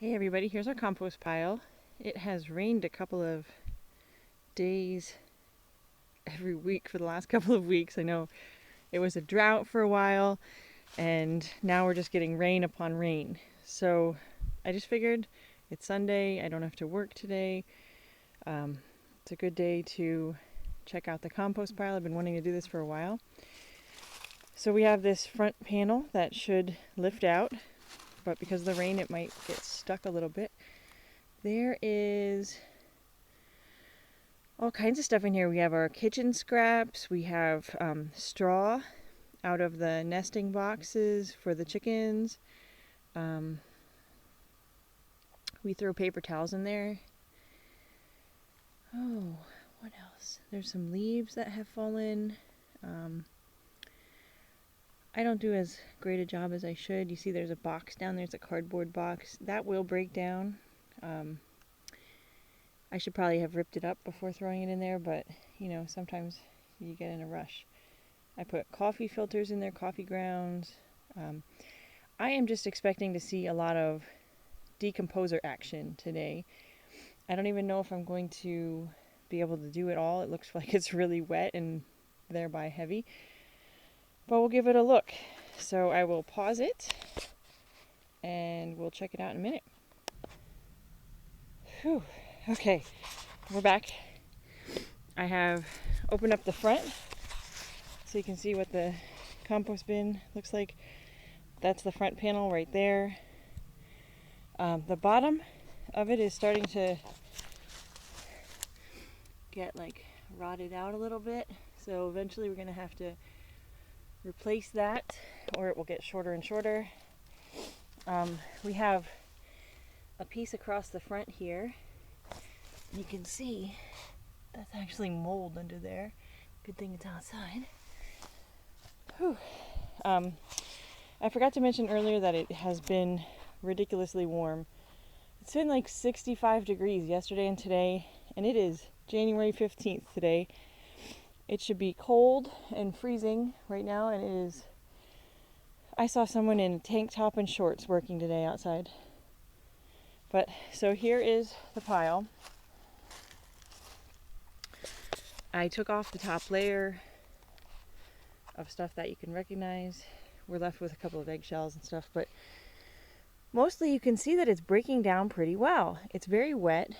Hey everybody, here's our compost pile. It has rained a couple of days every week for the last couple of weeks. I know it was a drought for a while, and now we're just getting rain upon rain. So I just figured it's Sunday, I don't have to work today. It's a good day to check out the compost pile. I've been wanting to do this for a while. So we have this front panel that should lift out, but because of the rain it might get stuck a little bit. There is all kinds of stuff in here. We have our kitchen scraps, we have straw out of the nesting boxes for the chickens. We throw paper towels in there. Oh, what else? There's some leaves that have fallen. I don't do as great a job as I should. You see there's a box down there, it's a cardboard box. That will break down. I should probably have ripped it up before throwing it in there, but you know, sometimes you get in a rush. I put coffee filters in there, coffee grounds. I am just expecting to see a lot of decomposer action today. I don't even know if I'm going to be able to do it all. It looks like it's really wet and thereby heavy. But we'll give it a look. So I will pause it and we'll check it out in a minute. Whew. Okay, we're back. I have opened up the front so you can see what the compost bin looks like. That's the front panel right there. The bottom of it is starting to get like rotted out a little bit. So eventually we're going to have to replace that or it will get shorter and shorter. We have a piece across the front here. You can see that's actually mold under there. Good thing it's outside. Whew. I forgot to mention earlier that it has been ridiculously warm. It's been like 65 degrees yesterday and today, and it is January 15th today. It should be cold and freezing right now, and it is. I saw someone in a tank top and shorts working today outside. But so here is the pile. I took off the top layer of stuff that you can recognize. We're left with a couple of eggshells and stuff, but mostly you can see that it's breaking down pretty well. It's very wet.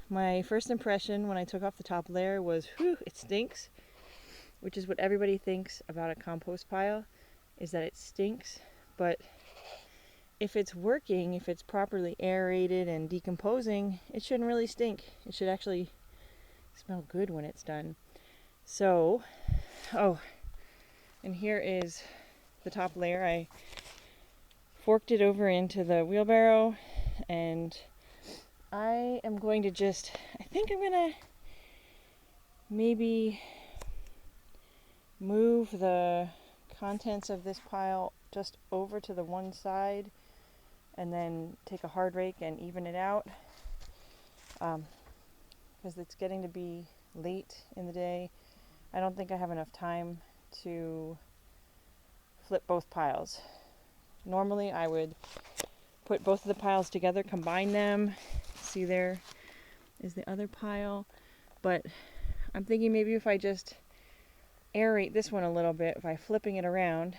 My first impression when I took off the top layer was, whew, it stinks, which is what everybody thinks about a compost pile, is that it stinks. But if it's working, if it's properly aerated and decomposing, it shouldn't really stink. It should actually smell good when it's done. So, and here is the top layer. I forked it over into the wheelbarrow, and I am going to I think I'm gonna maybe move the contents of this pile just over to the one side and then take a hard rake and even it out, because it's getting to be late in the day. I don't think I have enough time to flip both piles. Normally I would put both of the piles together, combine them. See, there is the other pile, but I'm thinking maybe if I just aerate this one a little bit by flipping it around,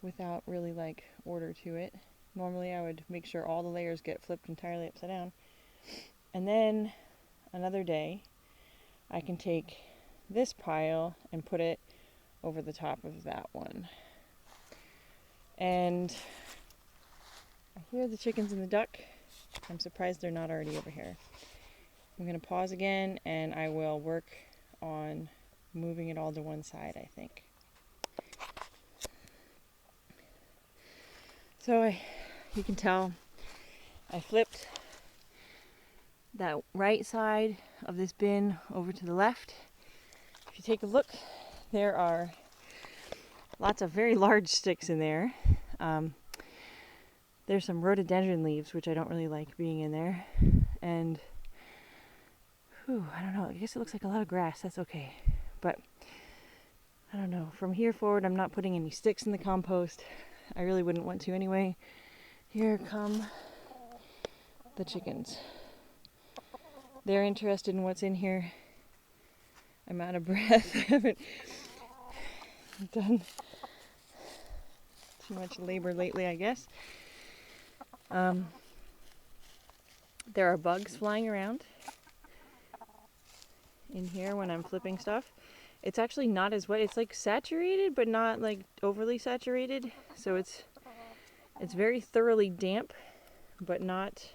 without really like order to it. Normally I would make sure all the layers get flipped entirely upside down, and then another day I can take this pile and put it over the top of that one. And I hear the chickens and the duck. I'm surprised they're not already over here. I'm going to pause again and I will work on moving it all to one side, I think. So you can tell I flipped that right side of this bin over to the left. If you take a look, there are lots of very large sticks in there. There's some rhododendron leaves, which I don't really like being in there. And I don't know, I guess it looks like a lot of grass. That's okay. But I don't know. From here forward, I'm not putting any sticks in the compost. I really wouldn't want to anyway. Here come the chickens. They're interested in what's in here. I'm out of breath. I haven't done too much labor lately, I guess. There are bugs flying around in here when I'm flipping stuff. It's actually not as wet. It's like saturated, but not like overly saturated. So it's very thoroughly damp, but not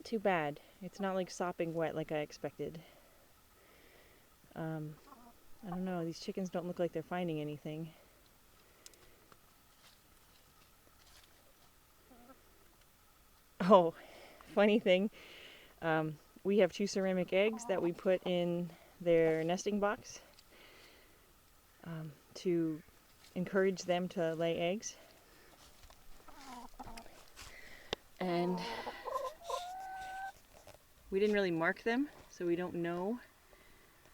too bad. It's not like sopping wet like I expected. I don't know. These chickens don't look like they're finding anything. Oh, funny thing. We have 2 ceramic eggs that we put in their nesting box to encourage them to lay eggs. And we didn't really mark them, so we don't know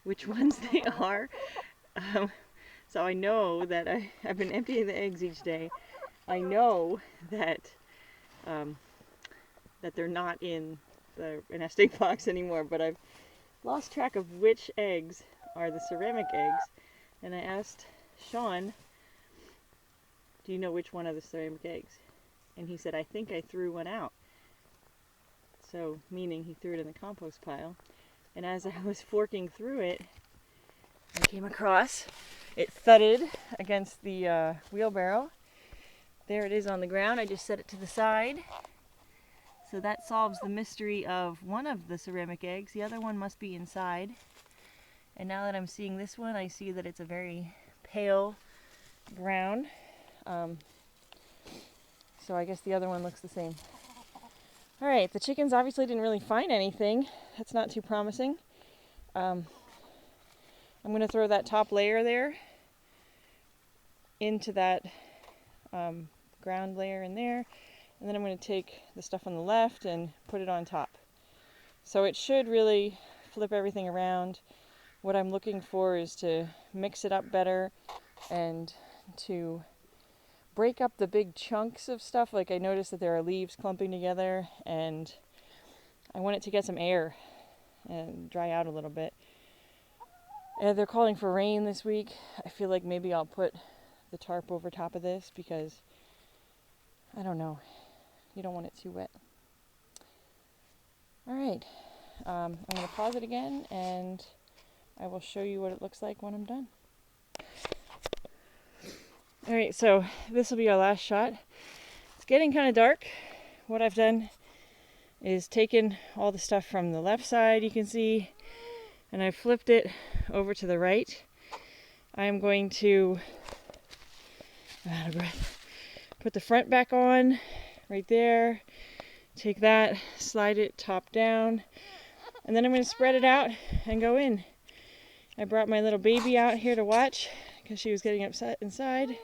which ones they are. So I know that I've been emptying the eggs each day. I know that that they're not in the nesting box anymore, but I've lost track of which eggs are the ceramic eggs. And I asked Sean, do you know which one are the ceramic eggs? And he said, I think I threw one out. So, meaning he threw it in the compost pile. And as I was forking through it, I came across, it thudded against the wheelbarrow. There it is on the ground. I just set it to the side. So that solves the mystery of one of the ceramic eggs. The other one must be inside. And now that I'm seeing this one, I see that it's a very pale brown. So I guess the other one looks the same. Alright, the chickens obviously didn't really find anything. That's not too promising. I'm going to throw that top layer there into that ground layer in there. And then I'm going to take the stuff on the left and put it on top. So it should really flip everything around. What I'm looking for is to mix it up better and to break up the big chunks of stuff. Like I noticed that there are leaves clumping together, and I want it to get some air and dry out a little bit. And they're calling for rain this week. I feel like maybe I'll put the tarp over top of this because, I don't know, you don't want it too wet. Alright, I'm going to pause it again and I will show you what it looks like when I'm done. Alright, so this will be our last shot. It's getting kind of dark. What I've done is taken all the stuff from the left side, you can see, and I've flipped it over to the right. I am going to, I'm out of breath, put the front back on right there, take that, slide it top down, and then I'm going to spread it out and go in. I brought my little baby out here to watch because she was getting upset inside,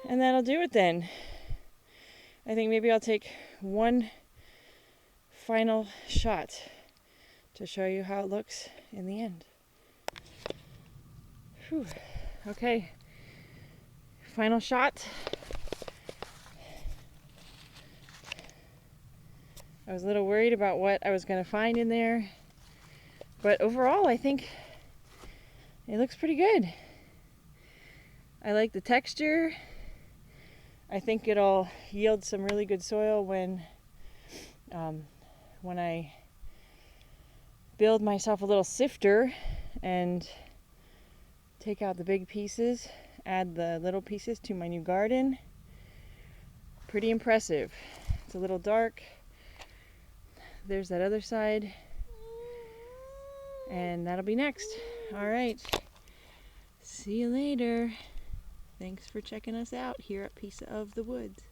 and that'll do it then. I think maybe I'll take one final shot to show you how it looks in the end. Whew. Okay, final shot. I was a little worried about what I was going to find in there, but overall I think it looks pretty good. I like the texture. I think it'll yield some really good soil when I build myself a little sifter and take out the big pieces, add the little pieces to my new garden. Pretty impressive. It's a little dark. There's that other side. And that'll be next. Alright. See you later. Thanks for checking us out here at Piece of the Woods.